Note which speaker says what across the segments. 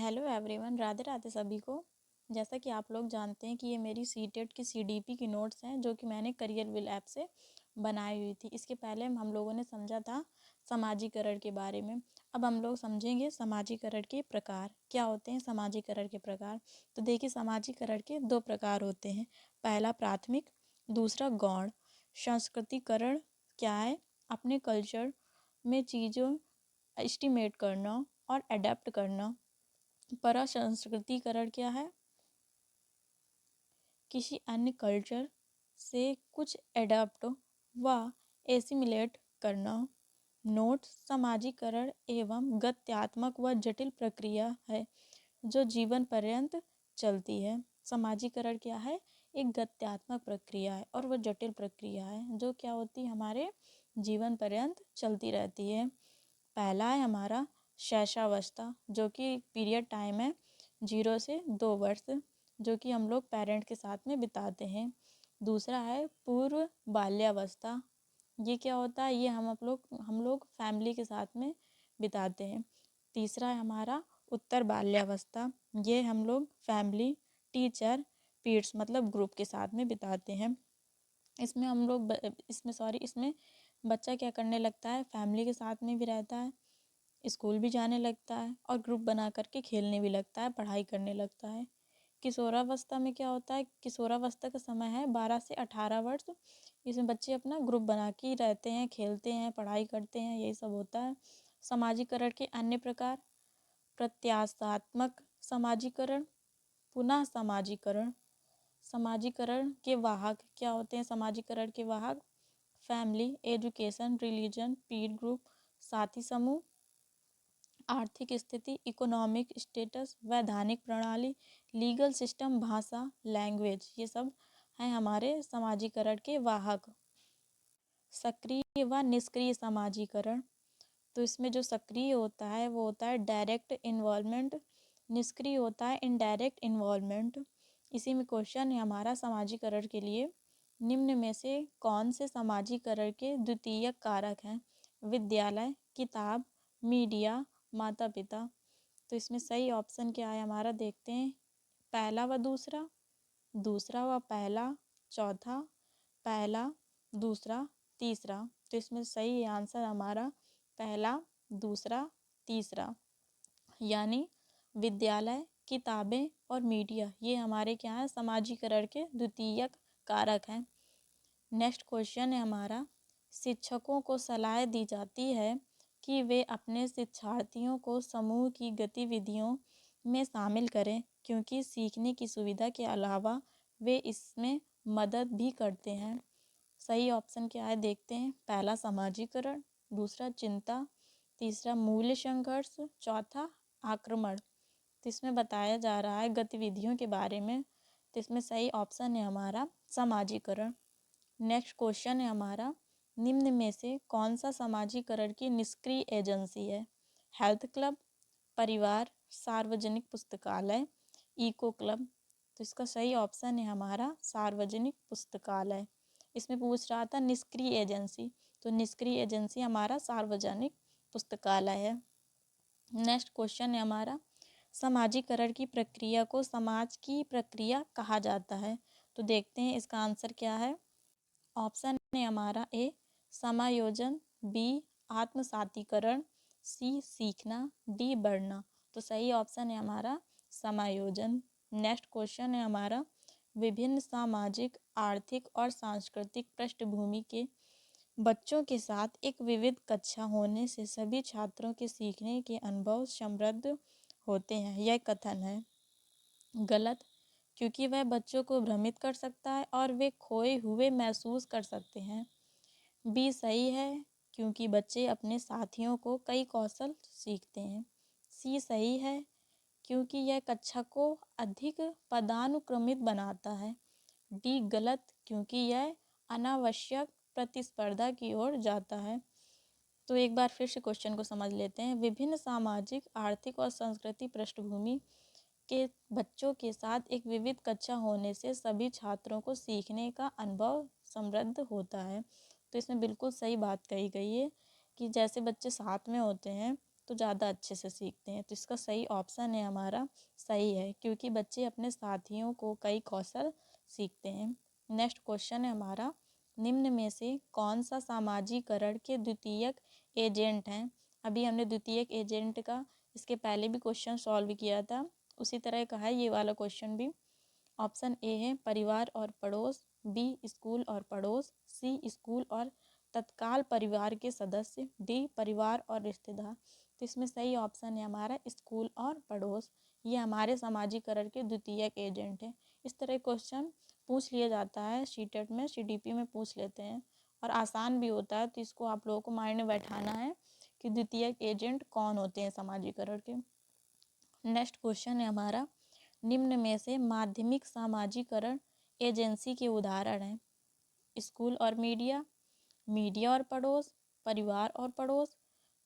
Speaker 1: Hello everyone, Radhe Radhe सभी को। जैसा कि आप लोग जानते हैं कि ये मेरी सीटेट की सीडीपी की नोट्स हैं जो कि मैंने करियर विल ऐप से बनाई हुई थी। इसके पहले हम लोगों ने समझा था समाजीकरण के बारे में। अब हम लोग समझेंगे समाजीकरण के प्रकार क्या होते हैं। समाजीकरण के प्रकार तो देखिए, समाजीकरण के दो प्रकार होते हैं। पहला प्राथमिक, दूसरा गौण। संस्कृतिकरण क्या है? अपने कल्चर में चीज़ों एस्टिमेट करना और अडेप्ट करना। परसंस्कृतिकरण क्या है? किसी अन्य कल्चर से कुछ एडाप्ट व एसिमिलेट करना। नोट, समाजीकरण एवं गत्यात्मक व जटिल प्रक्रिया है जो जीवन पर्यंत चलती है। समाजीकरण क्या है? एक गत्यात्मक प्रक्रिया है और वह जटिल प्रक्रिया है जो क्या होती है, हमारे जीवन पर्यंत चलती रहती है। पहला है हमारा शैशवावस्था, जो कि पीरियड टाइम है 0 से 2 वर्ष, जो कि हम लोग पेरेंट के साथ में बिताते हैं। दूसरा है पूर्व बाल्यावस्था। ये क्या होता है? ये हम लोग फैमिली के साथ में बिताते हैं। तीसरा है हमारा उत्तर बाल्यावस्था। ये हम लोग फैमिली, टीचर, पीयर्स मतलब ग्रुप के साथ में बिताते हैं। इसमें हम लोग इसमें बच्चा क्या करने लगता है? फैमिली के साथ में भी रहता है, स्कूल भी जाने लगता है और ग्रुप बना करके खेलने भी लगता है, पढ़ाई करने लगता है। किशोरावस्था में क्या होता है? किशोरावस्था का समय है 12 से 18 वर्ष। इसमें बच्चे अपना ग्रुप बना के ही रहते हैं, खेलते हैं, पढ़ाई करते हैं, यही सब होता है। समाजीकरण के अन्य प्रकार: प्रत्याशात्मक समाजीकरण, पुनः समाजीकरण। समाजीकरण के वाहक क्या होते हैं? समाजीकरण के वाहक फैमिली, एजुकेशन, रिलीजन, पीर ग्रुप, साथी समूह, आर्थिक स्थिति, इकोनॉमिक स्टेटस, वैधानिक प्रणाली, लीगल सिस्टम, भाषा, लैंग्वेज, ये सब हैं हमारे समाजीकरण के वाहक। सक्रिय व निष्क्रिय समाजीकरण। तो इसमें जो सक्रिय होता है वो होता है डायरेक्ट इन्वॉल्वमेंट, निष्क्रिय होता है इनडायरेक्ट इन्वॉल्वमेंट। इसी में क्वेश्चन है हमारा समाजीकरण के लिए, निम्न में से कौन से समाजीकरण के द्वितीयक कारक हैं? विद्यालय, किताब, मीडिया, माता पिता। तो इसमें सही ऑप्शन क्या है हमारा? देखते हैं। पहला व दूसरा, दूसरा व पहला, चौथा, पहला, दूसरा, तीसरा। तो इसमें सही आंसर हमारा पहला, दूसरा, तीसरा, यानी विद्यालय, किताबें और मीडिया, ये हमारे क्या है? समाजीकरण के द्वितीयक कारक हैं। नेक्स्ट क्वेश्चन है हमारा, शिक्षकों को सलाह दी जाती है कि वे अपने शिक्षार्थियों को समूह की गतिविधियों में शामिल करें क्योंकि सीखने की सुविधा के अलावा वे इसमें मदद भी करते हैं। सही ऑप्शन क्या है? देखते हैं। पहला समाजीकरण, दूसरा चिंता, तीसरा मूल्य संघर्ष, चौथा आक्रमण। तो इसमें बताया जा रहा है गतिविधियों के बारे में, तो इसमें सही ऑप्शन है हमारा समाजीकरण। नेक्स्ट क्वेश्चन है हमारा, निम्न में से कौन सा समाजीकरण की निष्क्रिय एजेंसी है? हेल्थ क्लब, परिवार, सार्वजनिक पुस्तकालय, इको क्लब। तो इसका सही ऑप्शन है हमारा सार्वजनिक पुस्तकालय। इसमें पूछ रहा था निष्क्रिय एजेंसी, तो निष्क्रिय एजेंसी हमारा सार्वजनिक पुस्तकालय है। नेक्स्ट क्वेश्चन है हमारा, समाजीकरण की प्रक्रिया को समाज की प्रक्रिया कहा जाता है? तो देखते हैं इसका आंसर क्या है। ऑप्शन है हमारा ए समायोजन, बी आत्मसातीकरण, सी सीखना, डी बढ़ना। तो सही ऑप्शन है हमारा समायोजन। नेक्स्ट क्वेश्चन है हमारा, विभिन्न सामाजिक, आर्थिक और सांस्कृतिक पृष्ठभूमि के बच्चों के साथ एक विविध कक्षा होने से सभी छात्रों के सीखने के अनुभव समृद्ध होते हैं। यह कथन है गलत, क्योंकि वह बच्चों को भ्रमित कर सकता है और वे खोए हुए महसूस कर सकते हैं। बी सही है, क्योंकि बच्चे अपने साथियों को कई कौशल सीखते हैं। सी सही है, क्योंकि यह कक्षा को अधिक पदानुक्रमित बनाता है। डी गलत, क्योंकि यह अनावश्यक प्रतिस्पर्धा की ओर जाता है। तो एक बार फिर से क्वेश्चन को समझ लेते हैं। विभिन्न सामाजिक, आर्थिक और सांस्कृतिक पृष्ठभूमि के बच्चों के साथ एक विविध कक्षा होने से सभी छात्रों को सीखने का अनुभव समृद्ध होता है। तो इसमें बिल्कुल सही बात कही गई है कि जैसे बच्चे साथ में होते हैं तो ज़्यादा अच्छे से सीखते हैं। तो इसका सही ऑप्शन है हमारा सही है, क्योंकि बच्चे अपने साथियों को कई कौशल सीखते हैं। नेक्स्ट क्वेश्चन है हमारा, निम्न में से कौन सा सामाजिकरण के द्वितीयक एजेंट हैं? अभी हमने द्वितीयक एजेंट का इसके पहले भी क्वेश्चन सॉल्व किया था, उसी तरह का है ये वाला क्वेश्चन भी। ऑप्शन ए है परिवार और पड़ोस, बी स्कूल और पड़ोस, सी स्कूल और तत्काल परिवार के सदस्य, डी परिवार और रिश्तेदार। तो इसमें सही ऑप्शन है हमारा स्कूल और पड़ोस। ये हमारे सामाजिकरण के द्वितीयक एजेंट हैं। इस तरह क्वेश्चन पूछ लिया जाता है सीटेट में, सीडीपी में पूछ लेते हैं और आसान भी होता है। तो इसको आप लोगों को माइंड में बैठाना है कि द्वितीयक एजेंट कौन होते हैं सामाजिकरण के। नेक्स्ट क्वेश्चन है हमारा, निम्न में से माध्यमिक सामाजिकरण एजेंसी के उदाहरण हैं? स्कूल और मीडिया, मीडिया और पड़ोस, परिवार और पड़ोस,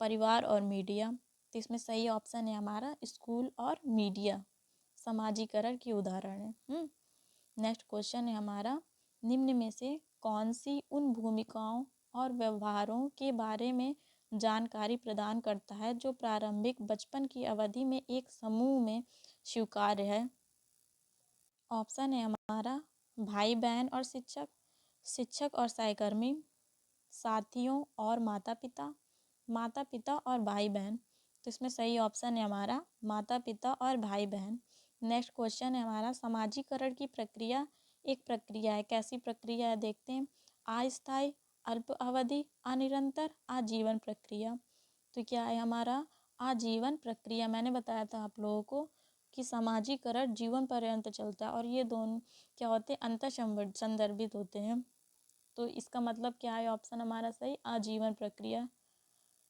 Speaker 1: परिवार और मीडिया। तो इसमें सही ऑप्शन है हमारा स्कूल और मीडिया सामाजिकरण के उदाहरण है। नेक्स्ट क्वेश्चन है हमारा, निम्न में से कौन सी उन भूमिकाओं और व्यवहारों के बारे में जानकारी प्रदान करता है जो प्रारंभिक बचपन की अवधि में एक समूह में स्वीकार्य है? ऑप्शन है हमारा भाई बहन और शिक्षक, शिक्षक और सहकर्मी, साथियों और माता पिता, माता पिता और भाई बहन। तो इसमें सही ऑप्शन है हमारा माता पिता और भाई बहन। नेक्स्ट क्वेश्चन है हमारा, सामाजिकरण की प्रक्रिया एक प्रक्रिया है, कैसी प्रक्रिया है देखते हैं। अस्थायी, अल्प अवधि, अनिरंतर, आजीवन प्रक्रिया। तो क्या है हमारा आजीवन प्रक्रिया। मैंने बताया था आप लोगों को कि सामाजिकरण जीवन पर्यंत चलता है और ये दोनों क्या होते हैं, अंतर संदर्भित होते हैं। तो इसका मतलब क्या है ऑप्शन हमारा सही आजीवन प्रक्रिया।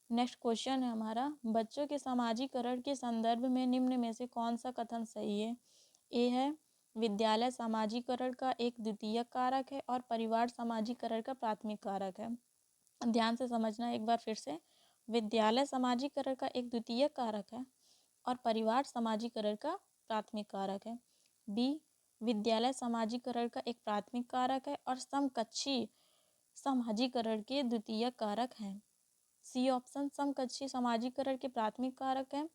Speaker 1: नेक्स्ट क्वेश्चन है हमारा, बच्चों के सामाजिकरण के संदर्भ में निम्न में से कौन सा कथन सही है? ए है विद्यालय सामाजिकरण का एक द्वितीयक कारक है और परिवार सामाजिकरण का प्राथमिक कारक है। ध्यान से समझना एक बार फिर से, विद्यालय सामाजिकरण का एक द्वितीयक कारक है और परिवार सामाजिकरण का प्राथमिक कारक है। बी विद्यालय सामाजिकरण का एक प्राथमिक कारक है और समकक्षी सामाजिकरण के द्वितीयक कारक हैं। सी ऑप्शन समकक्षी सामाजिकरण के प्राथमिक कारक है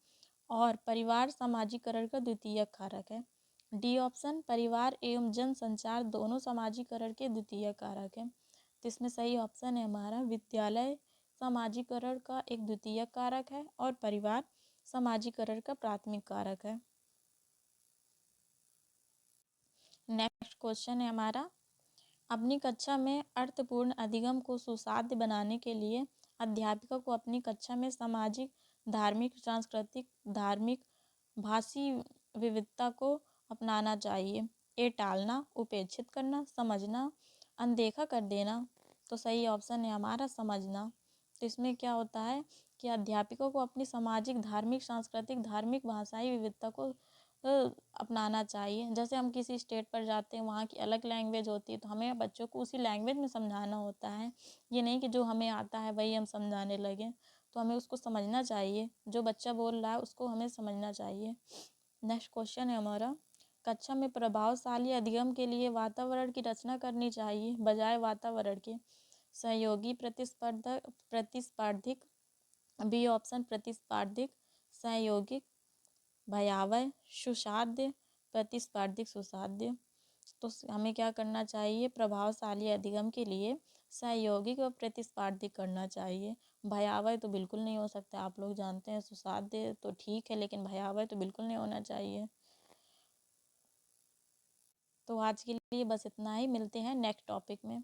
Speaker 1: और परिवार सामाजिकरण का द्वितीयक कारक है। डी ऑप्शन परिवार एवं जनसंचार दोनों सामाजिकरण के द्वितीयक कारक है। तो इसमें सही ऑप्शन है हमारा विद्यालय सामाजिकरण का एक द्वितीयक कारक है और परिवार सामाजिकरण का प्राथमिक कारक है। नेक्स्ट क्वेश्चन है हमारा, अपनी कक्षा में अर्थपूर्ण अधिगम को सुसाध्य बनाने के लिए अध्यापिका को अपनी कक्षा में सामाजिक, धार्मिक, सांस्कृतिक, धार्मिक, भाषी विविधता को अपनाना चाहिए। ए टालना, उपेक्षित करना, समझना, अनदेखा कर देना। तो सही ऑप्शन है हमारा समझना। तो इसमें क्या होता है कि अध्यापिका को अपनी सामाजिक, धार्मिक, सांस्कृतिक, धार्मिक, भाषाई विविधता को अपनाना चाहिए। जैसे हम किसी स्टेट पर जाते हैं, वहाँ की अलग लैंग्वेज होती है, तो हमें बच्चों को उसी लैंग्वेज में समझाना होता है। ये नहीं कि जो हमें आता है वही हम समझाने लगें। तो हमें उसको समझना चाहिए, जो बच्चा बोल रहा है उसको हमें समझना चाहिए। नेक्स्ट क्वेश्चन है हमारा, कक्षा में प्रभावशाली अधिगम के लिए वातावरण की रचना करनी चाहिए बजाय वातावरण के। सहयोगी, प्रतिस्पर्धिक, बी ऑप्शन प्रतिस्पर्धिक, सहयोगिक, भयावह, सुसाध्य, प्रतिस्पर्धिक, सुसाध्य। तो हमें क्या करना चाहिए, प्रभावशाली अधिगम के लिए सहयोगिक व प्रतिस्पर्धिक करना चाहिए। भयावह तो बिल्कुल नहीं हो सकता, आप लोग जानते हैं। सुसाध्य तो ठीक है लेकिन भयावह तो बिल्कुल नहीं होना चाहिए। तो आज के लिए बस इतना ही, मिलते हैं नेक्स्ट टॉपिक में।